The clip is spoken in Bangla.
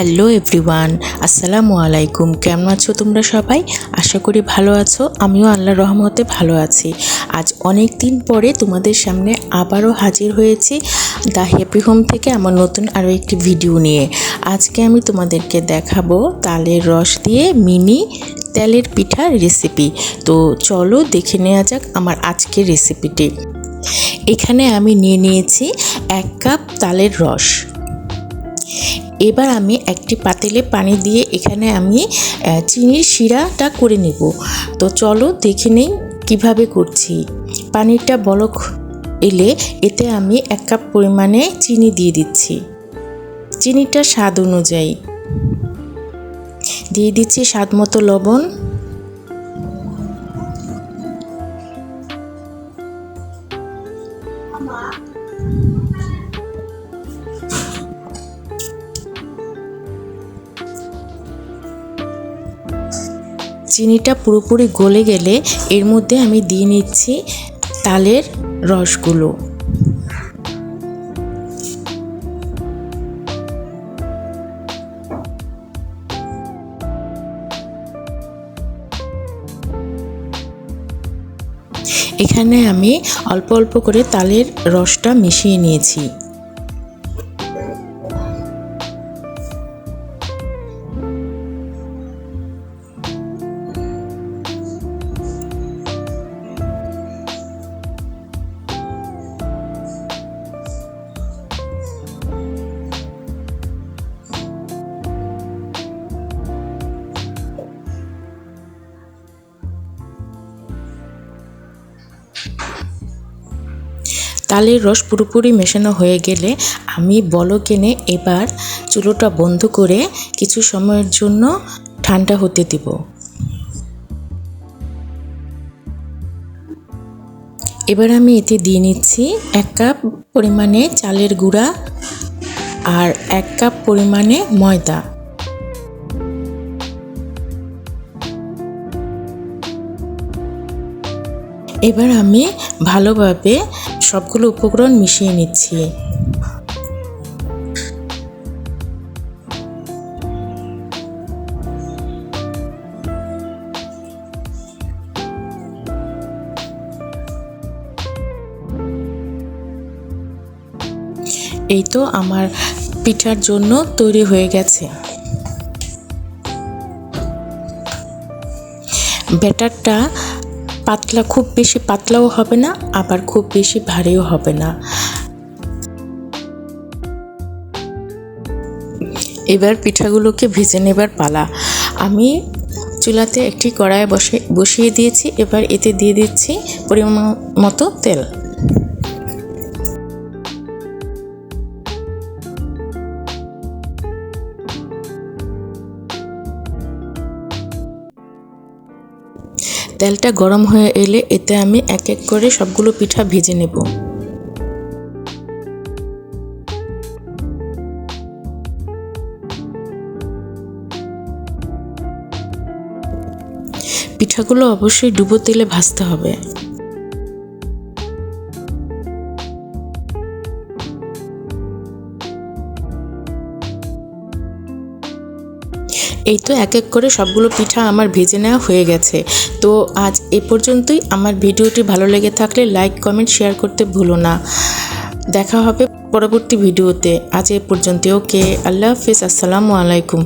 হ্যালো এভরিওয়ান, আসসালামু আলাইকুম। কেমন আছো তোমরা সবাই? আশা করি ভালো আছো। আমিও আল্লাহর রহমতে ভালো আছি। আজ অনেক দিন পরে তোমাদের সামনে আবারও হাজির হয়েছি দ্য হ্যাপি হোম থেকে আমার নতুন আরও একটি ভিডিও নিয়ে। আজকে আমি তোমাদেরকে দেখাবো তালের রস দিয়ে মিনি তেলের পিঠার রেসিপি। তো চলো দেখে নেওয়া যাক আমার আজকের রেসিপিটি। এখানে আমি নিয়ে নিয়েছি 1 কাপ তালের রস। এবার আমি একটি পাতিলে পানি দিয়ে এখানে আমি চিনির শিরাটা করে নেব। তো চলো দেখে নেই কীভাবে করছি। পানিটা বলক এলে এতে আমি 1 কাপ পরিমাণে চিনি দিয়ে দিচ্ছি। চিনিটা স্বাদ অনুযায়ী দিয়ে দিচ্ছি স্বাদ মতো লবণ। চিনিটা পুরোপুরি গলে গেলে এর মধ্যে আমি দিয়ে নিচ্ছি তালের রসগুলো। এখানে আমি অল্প অল্প করে তালের রসটা মিশিয়ে নিয়েছি। তালের রস পুরোপুরি মেশানো হয়ে গেলে আমি বলক এনে এবার চুলোটা বন্ধ করে কিছু সময়ের জন্য ঠান্ডা হতে দিব। এবার আমি এতে দিয়ে নিচ্ছি 1 কাপ পরিমাণে চালের গুঁড়া আর 1 কাপ পরিমাণে ময়দা। এবার আমি ভালোভাবে সবগুলো উপকরণ মিশিয়ে নিচ্ছি। এই তো আমার পিঠার জন্য তৈরি হয়ে গেছে। ব্যাটারটা পাতলা, খুব বেশি পাতলাও হবে না, আবার খুব বেশি ভারীও হবে না। এবার পিঠাগুলোকে ভেজে নেবার পালা। আমি চুলাতে একটি কড়াই বসিয়ে দিয়েছি। এবার এতে দিয়ে দিচ্ছি পরিমাণ মতো তেল। তেলটা গরম হয়ে এলে এতে আমি এক এক করে সবগুলো পিঠা ভেজে নেব। পিঠাগুলো অবশ্যই ডুবো তেলে ভাজতে হবে। এই তো এক এক করে সবগুলো পিঠা আমার ভেজে নেওয়া হয়ে গেছে। তো আজ এ পর্যন্তই। আমার ভিডিওটি ভালো লেগে থাকলে লাইক, কমেন্ট, শেয়ার করতে ভুলো না। দেখা হবে পরবর্তী ভিডিওতে। আজ এ পর্যন্ত। ওকে, আল্লাহ হাফিজ, আসসালামু আলাইকুম।